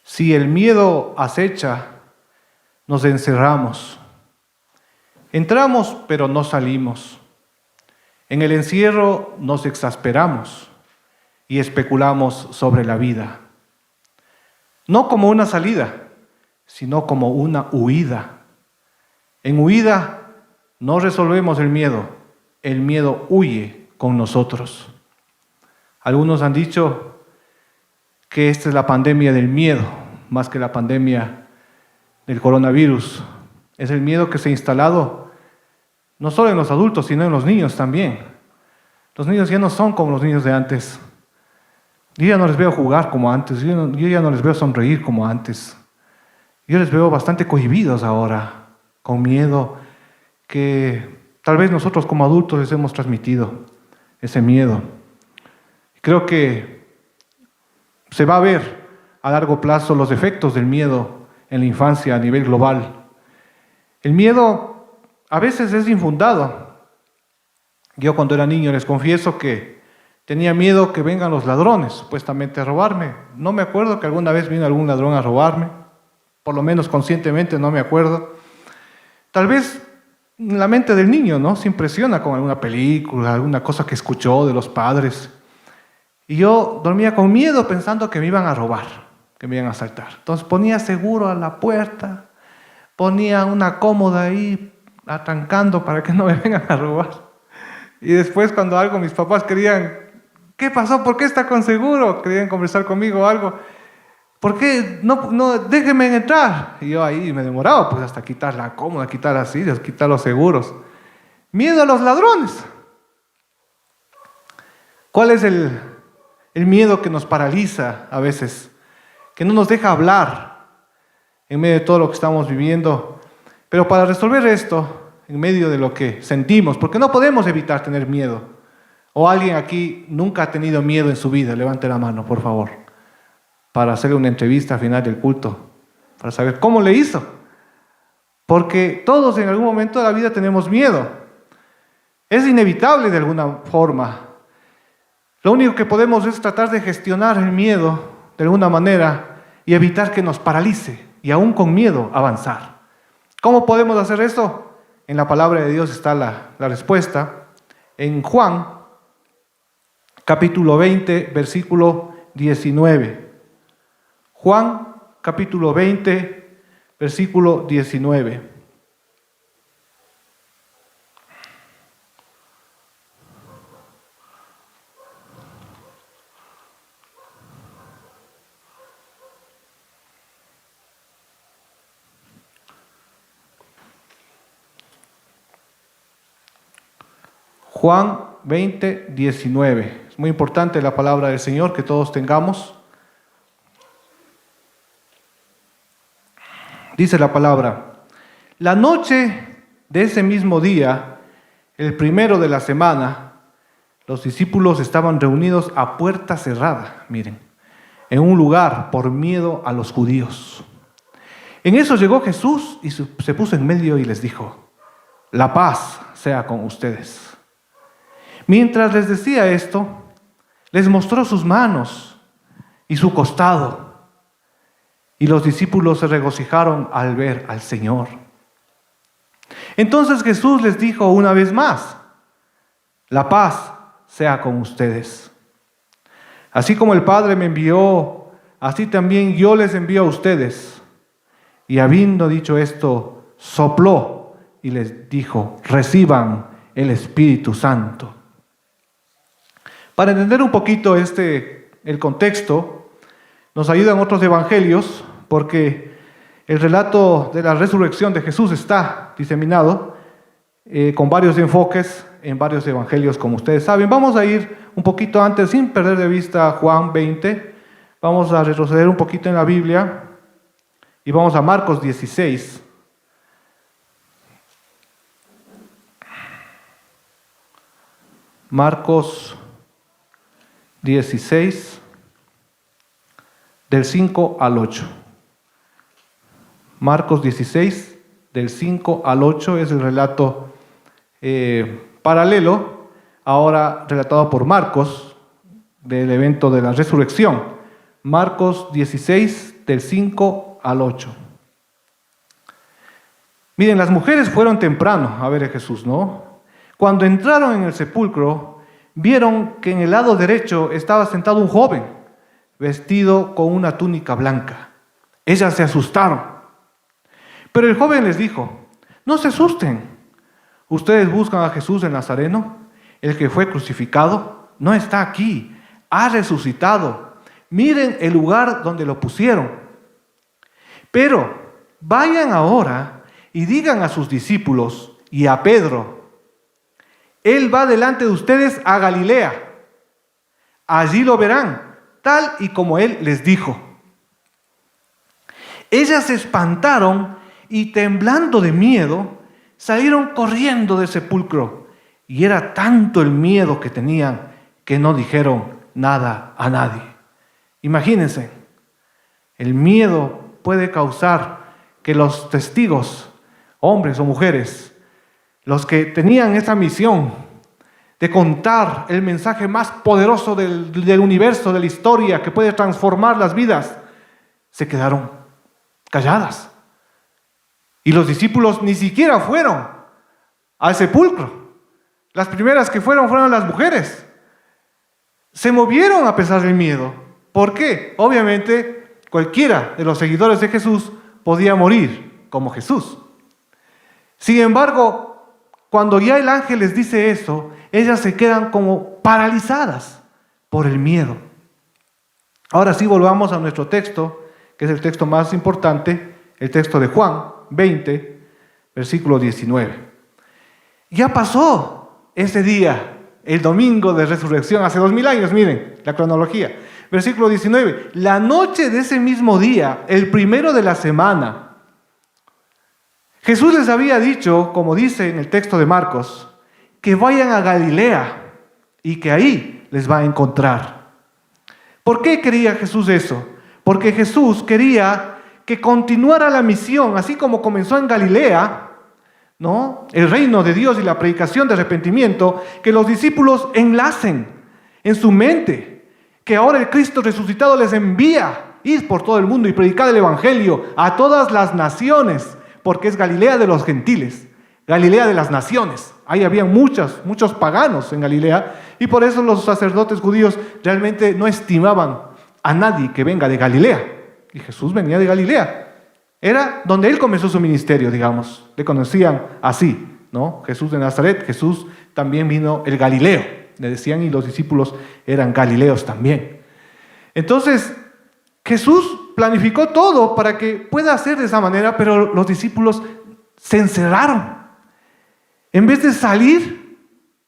Si el miedo acecha, nos encerramos. Entramos, pero no salimos. En el encierro nos exasperamos y especulamos sobre la vida. No como una salida, sino como una huida. En huida no resolvemos el miedo huye con nosotros. Algunos han dicho que esta es la pandemia del miedo, más que la pandemia del coronavirus. Es el miedo que se ha instalado no solo en los adultos, sino en los niños también. Los niños ya no son como los niños de antes. Yo ya no les veo jugar como antes, yo ya no les veo sonreír como antes. Yo les veo bastante cohibidos ahora, con miedo, que tal vez nosotros como adultos les hemos transmitido ese miedo. Creo que se va a ver a largo plazo los efectos del miedo en la infancia a nivel global. El miedo a veces es infundado. Yo cuando era niño les confieso que tenía miedo que vengan los ladrones, supuestamente a robarme. No me acuerdo que alguna vez vino algún ladrón a robarme, por lo menos conscientemente no me acuerdo. Tal vez la mente del niño, ¿no?, se impresiona con alguna película, alguna cosa que escuchó de los padres. Y yo dormía con miedo pensando que me iban a robar, que me iban a asaltar. Entonces ponía seguro a la puerta, ponía una cómoda ahí atrancando para que no me vengan a robar. Y después cuando algo mis papás querían, ¿qué pasó? ¿Por qué está con seguro? Querían conversar conmigo o algo. ¿Por qué? No, déjenme entrar. Y yo ahí me demoraba pues hasta quitar la cómoda, quitar las sillas, quitar los seguros. Miedo a los ladrones. ¿Cuál es el miedo que nos paraliza a veces? Que no nos deja hablar en medio de todo lo que estamos viviendo. Pero para resolver esto, en medio de lo que sentimos, porque no podemos evitar tener miedo. ¿O alguien aquí nunca ha tenido miedo en su vida? Levante la mano, por favor, para hacerle una entrevista al final del culto, para saber cómo le hizo. Porque todos en algún momento de la vida tenemos miedo. Es inevitable de alguna forma. Lo único que podemos es tratar de gestionar el miedo de alguna manera y evitar que nos paralice y aún con miedo avanzar. ¿Cómo podemos hacer eso? En la palabra de Dios está la respuesta. En Juan, capítulo 20, versículo 19. Juan, capítulo 20, versículo 19. Juan 20, 19. Es muy importante la palabra del Señor que todos tengamos. Dice la palabra: la noche de ese mismo día, el primero de la semana, los discípulos estaban reunidos a puerta cerrada, miren, en un lugar por miedo a los judíos. En eso llegó Jesús y se puso en medio y les dijo: la paz sea con ustedes. Mientras les decía esto, les mostró sus manos y su costado. Y los discípulos se regocijaron al ver al Señor. Entonces Jesús les dijo una vez más: la paz sea con ustedes. Así como el Padre me envió, así también yo les envío a ustedes. Y habiendo dicho esto, sopló y les dijo: reciban el Espíritu Santo. Para entender un poquito el contexto, nos ayudan otros evangelios, porque El relato de la resurrección de Jesús está diseminado con varios enfoques en varios evangelios, como ustedes saben. Vamos a ir un poquito antes, sin perder de vista Juan 20. Vamos a retroceder un poquito en la Biblia y vamos a Marcos 16. Marcos 16, del 5 al 8. Marcos 16, del 5 al 8 es el relato paralelo, ahora relatado por Marcos, del evento de la resurrección. Marcos 16, del 5 al 8. Miren, las mujeres fueron temprano a ver a Jesús, ¿no? Cuando entraron en el sepulcro, vieron que en el lado derecho estaba sentado un joven, vestido con una túnica blanca. Ellas se asustaron. Pero el joven les dijo: no se asusten. Ustedes buscan a Jesús el Nazareno, el que fue crucificado. No está aquí, ha resucitado. Miren el lugar donde lo pusieron. Pero vayan ahora y digan a sus discípulos y a Pedro: Él va delante de ustedes a Galilea. Allí lo verán, tal y como Él les dijo. Ellas se espantaron y, temblando de miedo, salieron corriendo del sepulcro. Y era tanto el miedo que tenían que no dijeron nada a nadie. Imagínense, el miedo puede causar que los testigos, hombres o mujeres, los que tenían esa misión de contar el mensaje más poderoso del universo, de la historia, que puede transformar las vidas, se quedaron calladas. Y los discípulos ni siquiera fueron al sepulcro. Las primeras que fueron las mujeres. Se movieron a pesar del miedo. ¿Por qué? Obviamente, cualquiera de los seguidores de Jesús podía morir como Jesús. Sin embargo, cuando ya el ángel les dice eso, ellas se quedan como paralizadas por el miedo. Ahora sí, volvamos a nuestro texto, que es el texto más importante, el texto de Juan 20, versículo 19. Ya pasó ese día, el domingo de resurrección, hace 2000 años, miren la cronología. Versículo 19, la noche de ese mismo día, el primero de la semana, Jesús les había dicho, como dice en el texto de Marcos, que vayan a Galilea y que ahí les va a encontrar. ¿Por qué quería Jesús eso? Porque Jesús quería que continuara la misión, así como comenzó en Galilea, ¿no? El reino de Dios y la predicación de arrepentimiento, que los discípulos enlacen en su mente, que ahora el Cristo resucitado les envía, ir por todo el mundo y predicar el Evangelio a todas las naciones, porque es Galilea de los gentiles, Galilea de las naciones. Ahí había muchos paganos en Galilea, y por eso los sacerdotes judíos realmente no estimaban a nadie que venga de Galilea. Y Jesús venía de Galilea. Era donde Él comenzó su ministerio, digamos. Le conocían así, ¿no? Jesús de Nazaret. Jesús también vino el Galileo, le decían, y los discípulos eran galileos también. Entonces, Jesús planificó todo para que pueda hacer de esa manera, pero los discípulos se encerraron. En vez de salir,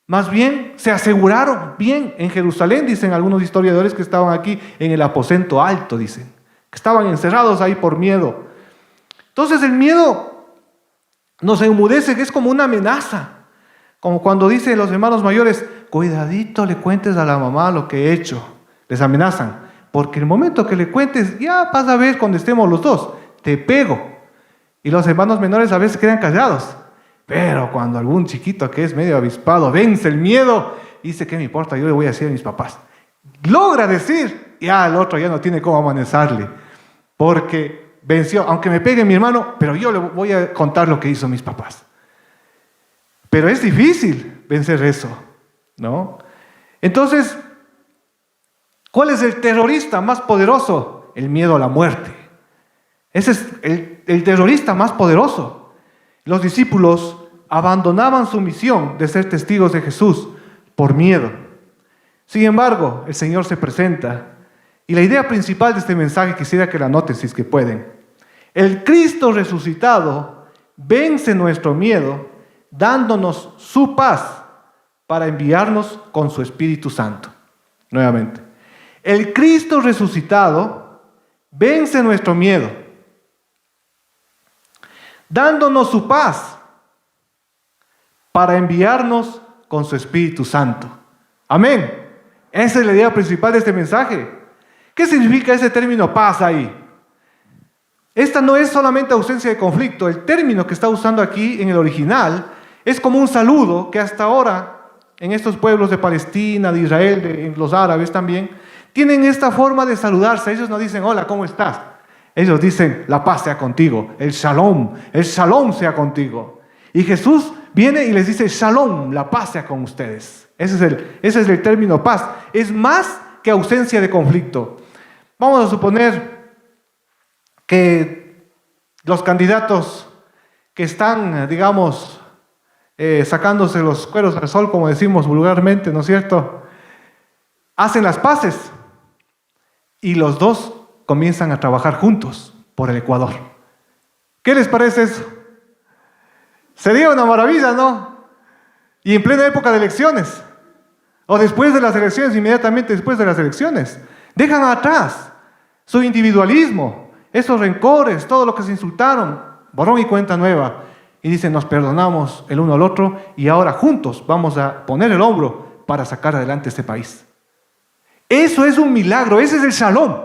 más bien se aseguraron bien en Jerusalén, dicen algunos historiadores que estaban aquí en el aposento alto, dicen, que estaban encerrados ahí por miedo. Entonces el miedo nos enmudece, que es como una amenaza, como cuando dicen los hermanos mayores: cuidadito le cuentes a la mamá lo que he hecho. Les amenazan, porque el momento que le cuentes, ya vas a ver cuando estemos los dos, te pego. Y los hermanos menores a veces quedan callados. Pero cuando algún chiquito que es medio avispado vence el miedo y dice: ¿qué me importa? Yo le voy a decir a mis papás. Logra decir, ya el otro ya no tiene cómo amanecerle, porque venció, aunque me pegue mi hermano, pero yo le voy a contar lo que hizo mis papás. Pero es difícil vencer eso, ¿no? Entonces, ¿cuál es el terrorista más poderoso? El miedo a la muerte. Ese es el terrorista más poderoso. Los discípulos abandonaban su misión de ser testigos de Jesús por miedo. Sin embargo, el Señor se presenta, y la idea principal de este mensaje quisiera que la noten si es que pueden. El Cristo resucitado vence nuestro miedo, dándonos su paz para enviarnos con su Espíritu Santo. Nuevamente. El Cristo resucitado vence nuestro miedo, dándonos su paz para enviarnos con su Espíritu Santo. Amén. Esa es la idea principal de este mensaje. ¿Qué significa ese término paz ahí? Esta no es solamente ausencia de conflicto. El término que está usando aquí en el original es como un saludo que hasta ahora en estos pueblos de Palestina, de Israel, en los árabes también, tienen esta forma de saludarse. Ellos no dicen, hola, ¿cómo estás? Ellos dicen, la paz sea contigo, el shalom sea contigo. Y Jesús viene y les dice, shalom, la paz sea con ustedes. Ese es el término paz. Es más que ausencia de conflicto. Vamos a suponer que los candidatos que están, digamos, sacándose los cueros al sol, como decimos vulgarmente, ¿no es cierto?, hacen las paces y los dos comienzan a trabajar juntos por el Ecuador. ¿Qué les parece eso? Sería una maravilla, ¿no? Y en plena época de elecciones, o después de las elecciones, inmediatamente después de las elecciones, dejan atrás su individualismo, esos rencores, todo lo que se insultaron, borrón y cuenta nueva, y dicen, nos perdonamos el uno al otro y ahora juntos vamos a poner el hombro para sacar adelante este país. Eso es un milagro, ese es el shalom.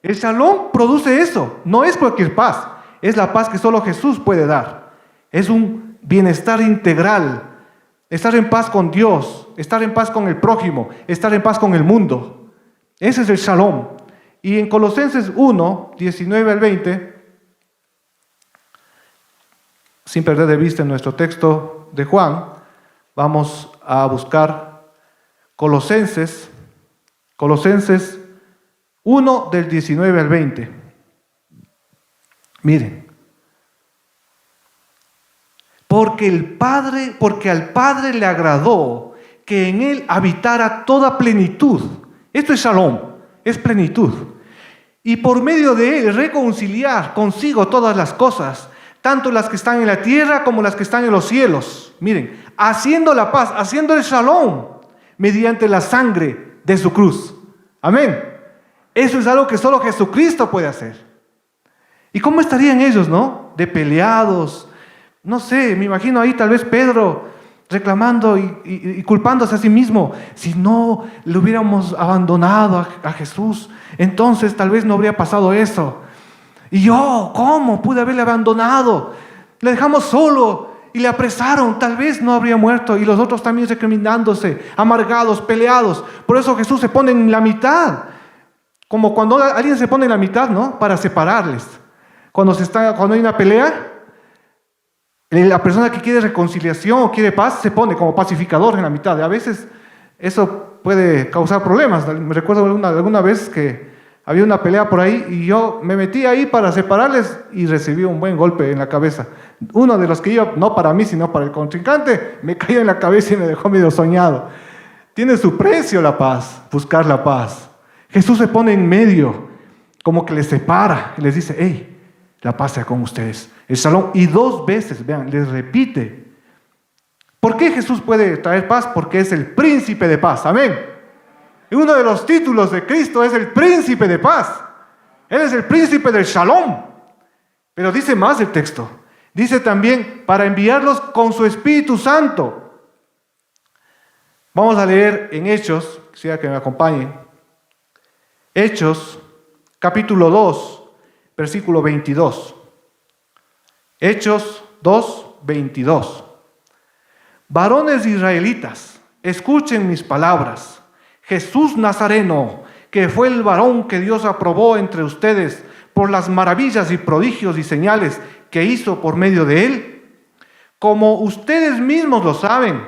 El shalom produce eso, no es cualquier paz, es la paz que solo Jesús puede dar. Es un bienestar integral, estar en paz con Dios, estar en paz con el prójimo, estar en paz con el mundo. Ese es el shalom. Y en Colosenses 1, 19 al 20, sin perder de vista nuestro texto de Juan, vamos a buscar Colosenses 1 del 19 al 20. Miren. Porque al Padre le agradó que en él habitara toda plenitud. Esto es shalom, es plenitud. Y por medio de él reconciliar consigo todas las cosas, tanto las que están en la tierra como las que están en los cielos. Miren, haciendo la paz, haciendo el shalom, mediante la sangre de su cruz. Amén. Eso es algo que solo Jesucristo puede hacer. ¿Y cómo estarían ellos, no? De peleados. No sé, me imagino ahí tal vez Pedro reclamando y culpándose a sí mismo. Si no le hubiéramos abandonado a Jesús, entonces tal vez no habría pasado eso. Y yo, ¿cómo pude haberle abandonado? Le dejamos solo y le apresaron, tal vez no habría muerto. Y los otros también recriminándose, amargados, peleados. Por eso Jesús se pone en la mitad. Como cuando alguien se pone en la mitad, ¿no? Para separarles. Cuando hay una pelea, la persona que quiere reconciliación o quiere paz se pone como pacificador en la mitad. A veces eso puede causar problemas. Me recuerdo alguna vez que había una pelea por ahí y yo me metí ahí para separarles y recibí un buen golpe en la cabeza. Uno de los que iba, no para mí, sino para el contrincante, me cayó en la cabeza y me dejó medio soñado. Tiene su precio la paz, buscar la paz. Jesús se pone en medio, como que les separa y les dice, hey, la paz sea con ustedes. El shalom, y 2 veces, vean, les repite. ¿Por qué Jesús puede traer paz? Porque es el príncipe de paz, amén. Y uno de los títulos de Cristo es el príncipe de paz. Él es el príncipe del shalom. Pero dice más el texto. Dice también, para enviarlos con su Espíritu Santo. Vamos a leer en Hechos, quisiera que me acompañen. Hechos, capítulo 2, versículo 22. Hechos 2, 22. Varones israelitas, escuchen mis palabras. Jesús Nazareno, que fue el varón que Dios aprobó entre ustedes por las maravillas y prodigios y señales que hizo por medio de él, como ustedes mismos lo saben,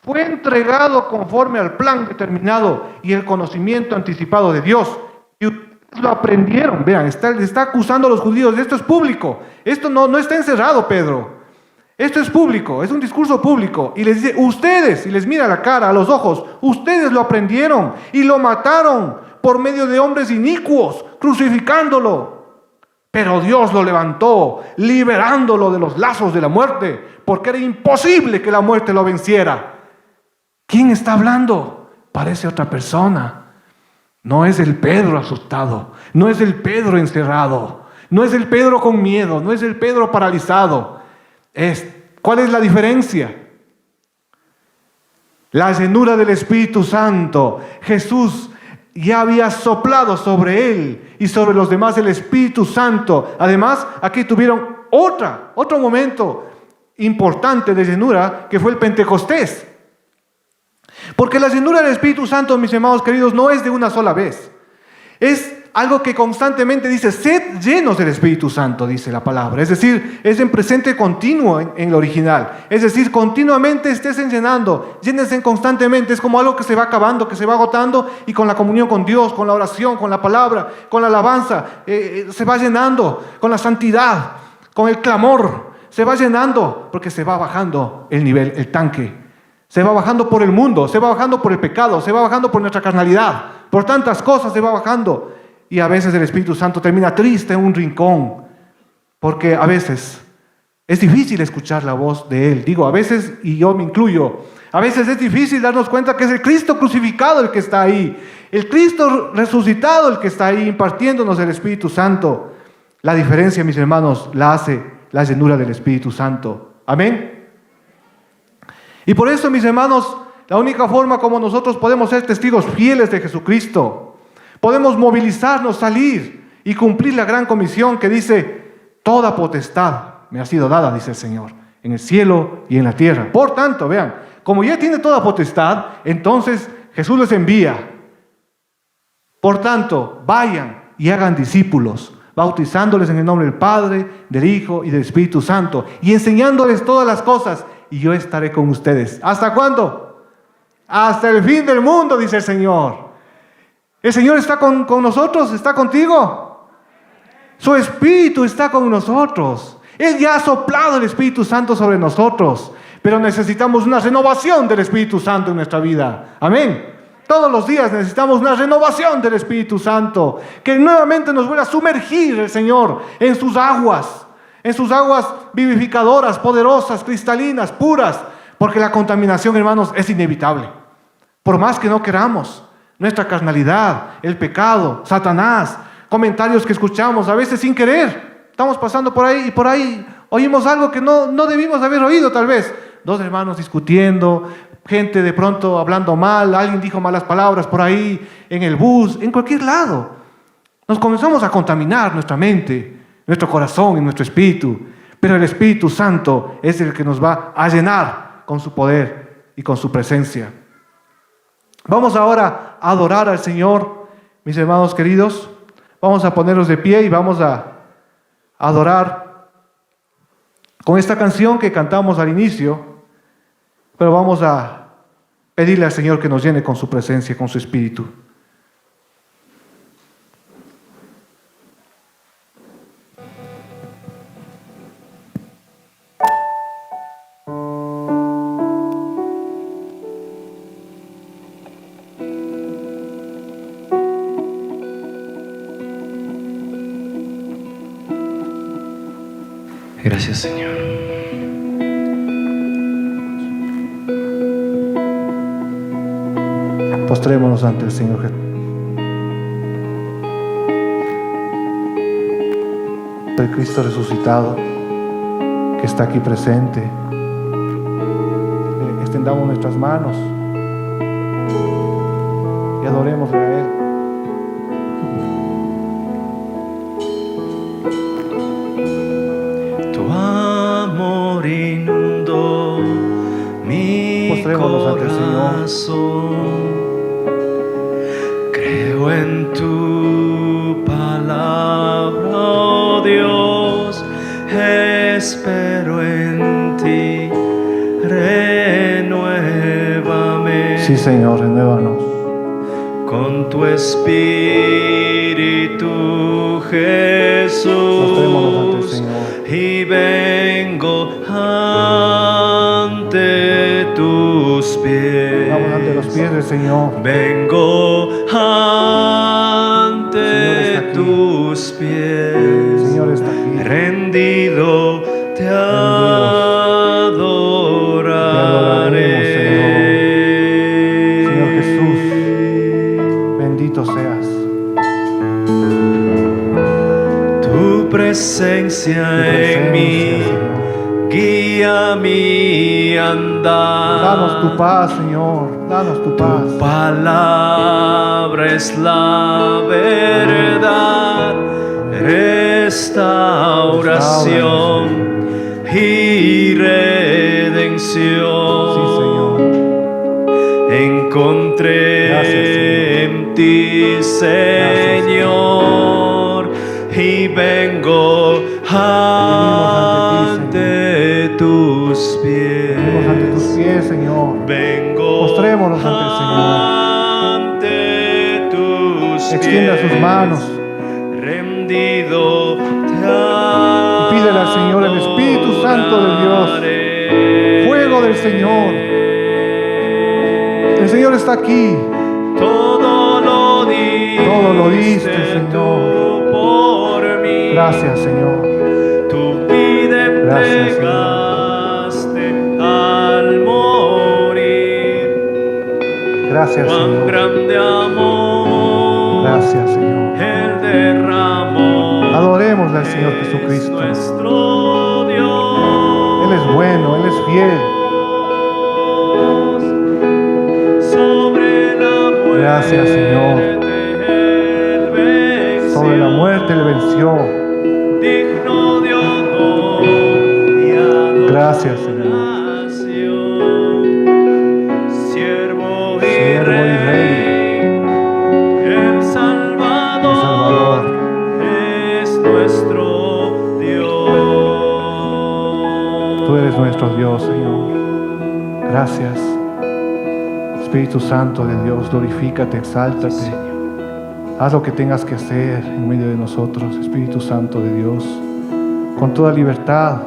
fue entregado conforme al plan determinado y el conocimiento anticipado de Dios. Y ustedes lo aprendieron. Vean, está acusando a los judíos. Esto es público. Esto no está encerrado, Pedro. Esto es público, es un discurso público. Y les dice, ustedes, y les mira a la cara, a los ojos, ustedes lo aprendieron y lo mataron por medio de hombres inicuos, crucificándolo. Pero Dios lo levantó, liberándolo de los lazos de la muerte, porque era imposible que la muerte lo venciera. ¿Quién está hablando? Parece otra persona. No es el Pedro asustado, no es el Pedro encerrado, no es el Pedro con miedo, no es el Pedro paralizado. ¿Cuál es la diferencia? La llenura del Espíritu Santo. Jesús ya había soplado sobre él y sobre los demás el Espíritu Santo. Además, aquí tuvieron otro momento importante de llenura, que fue el Pentecostés. Porque la llenura del Espíritu Santo, mis hermanos queridos, no es de una sola vez. Es algo que constantemente dice: sed llenos del Espíritu Santo, dice la palabra. Es decir, es en presente continuo en el original. Es decir, continuamente estés llenando, llénense constantemente. Es como algo que se va acabando, que se va agotando, y con la comunión con Dios, con la oración, con la palabra, con la alabanza, se va llenando, con la santidad, con el clamor, se va llenando, porque se va bajando el nivel, el tanque. Se va bajando por el mundo, se va bajando por el pecado, se va bajando por nuestra carnalidad, por tantas cosas se va bajando. Y a veces el Espíritu Santo termina triste en un rincón, porque a veces es difícil escuchar la voz de Él. Digo, a veces, y yo me incluyo, a veces es difícil darnos cuenta que es el Cristo crucificado el que está ahí, el Cristo resucitado el que está ahí impartiéndonos el Espíritu Santo. La diferencia, mis hermanos, la hace la llenura del Espíritu Santo. Amén. Y por eso, mis hermanos, la única forma como nosotros podemos ser testigos fieles de Jesucristo, podemos movilizarnos, salir y cumplir la gran comisión que dice: toda potestad me ha sido dada, dice el Señor, en el cielo y en la tierra. Por tanto, vean, como ya tiene toda potestad, entonces Jesús les envía. Por tanto, vayan y hagan discípulos, bautizándoles en el nombre del Padre, del Hijo y del Espíritu Santo, y enseñándoles todas las cosas, y yo estaré con ustedes. ¿Hasta cuándo? Hasta el fin del mundo, dice el Señor. El Señor está con nosotros, está contigo. Su Espíritu está con nosotros. Él ya ha soplado el Espíritu Santo sobre nosotros, pero necesitamos una renovación del Espíritu Santo en nuestra vida. Amén. Todos los días necesitamos una renovación del Espíritu Santo, que nuevamente nos vuelva a sumergir el Señor en sus aguas vivificadoras, poderosas, cristalinas, puras, porque la contaminación, hermanos, es inevitable. Por más que no queramos, nuestra carnalidad, el pecado, Satanás, comentarios que escuchamos, a veces sin querer, estamos pasando por ahí y por ahí oímos algo que no debimos haber oído tal vez. Dos hermanos discutiendo, gente de pronto hablando mal, alguien dijo malas palabras por ahí, en el bus, en cualquier lado. Nos comenzamos a contaminar nuestra mente, nuestro corazón y nuestro espíritu, pero el Espíritu Santo es el que nos va a llenar con su poder y con su presencia. Vamos ahora a adorar al Señor, mis hermanos queridos. Vamos a ponernos de pie y vamos a adorar con esta canción que cantamos al inicio, pero vamos a pedirle al Señor que nos llene con su presencia, con su Espíritu. Gracias, Señor. Postrémonos ante el Señor Jesús. El Cristo resucitado que está aquí presente. Extendamos nuestras manos y adoremosle a Él. Inundó mi corazón. Creo en tu palabra, oh Dios, espero en ti, renuévame. Sí, Señor, renuévanos con tu Espíritu, Jesús. Postrémonos ante el Señor. Y vengo ante tus pies. Vamos ante los pies del Señor. Vengo ante tus pies. Señor adoraremos, Señor Jesús, bendito seas. Tu presencia en mí, Señor. guía mi andar. Danos tu paz, Señor, danos tu paz. Tu palabra es la verdad, restauración y redención. Sí, Señor. Encontré Gracias, en ti, Señor, y vengo ante tus pies. Venimos ante tus pies, Señor. Vengo Postrémonos ante el Señor. ante tus Extienda pies. sus manos Rendido te y pídele al Señor el Espíritu Santo de Dios. Fuego del Señor. El Señor está aquí. Todo lo diste, Señor. tú por mí. Gracias, Señor. Tu vida Gracias, entregaste al morir. Gracias, Cuán Señor. grande amor Gracias, Señor. Él derramó. Adoremosle al Señor Jesucristo. Nuestro Dios. Él es bueno, Él es fiel. Sobre la muerte. Gracias, Señor. Él venció. Sobre la muerte Él venció. Digno de honor y adoración. Gracias, Señor. Siervo y Siervo y rey, el Salvador, es nuestro Dios. Tú eres nuestro Dios, Señor. Gracias. Espíritu Santo de Dios, glorifícate, exáltate. Haz lo que tengas que hacer en medio de nosotros, Espíritu Santo de Dios, con toda libertad.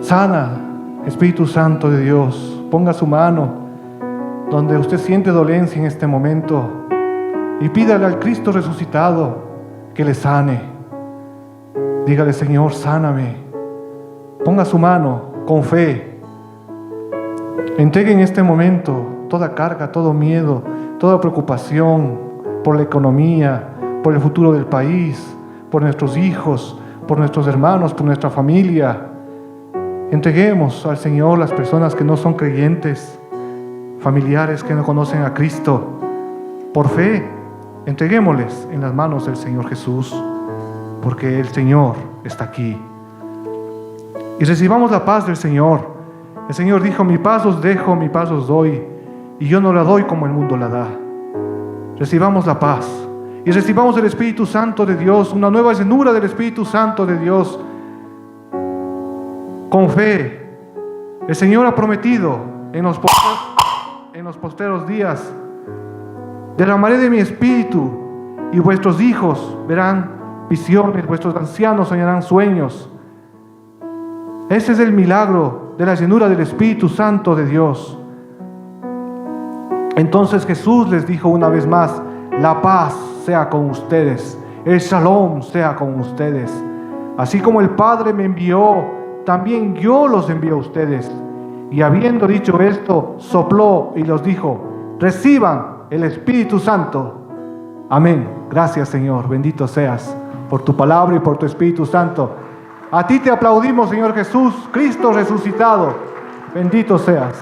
Sana, Espíritu Santo de Dios. Ponga su mano donde usted siente dolencia en este momento y pídale al Cristo resucitado que le sane. Dígale, Señor, sáname. Ponga su mano con fe. Entregue en este momento toda carga, todo miedo, toda preocupación por la economía, por el futuro del país, por nuestros hijos, por nuestros hermanos, por nuestra familia. Entreguemos al Señor las personas que no son creyentes, familiares que no conocen a Cristo. Por fe, entreguémosles en las manos del Señor Jesús, porque el Señor está aquí. Y recibamos la paz del Señor. El Señor dijo, mi paz os dejo, mi paz os doy, y yo no la doy como el mundo la da. Recibamos la paz y recibamos el Espíritu Santo de Dios, una nueva llenura del Espíritu Santo de Dios. Con fe, el Señor ha prometido en los posteros días, derramaré de mi Espíritu y vuestros hijos verán visiones, vuestros ancianos soñarán sueños. Ese es el milagro de la llenura del Espíritu Santo de Dios. Entonces Jesús les dijo una vez más, la paz sea con ustedes, el shalom sea con ustedes. Así como el Padre me envió, también yo los envío a ustedes. Y habiendo dicho esto, sopló y los dijo, reciban el Espíritu Santo. Amén. Gracias, Señor. Bendito seas por tu palabra y por tu Espíritu Santo. A ti te aplaudimos, Señor Jesús, Cristo resucitado. Bendito seas.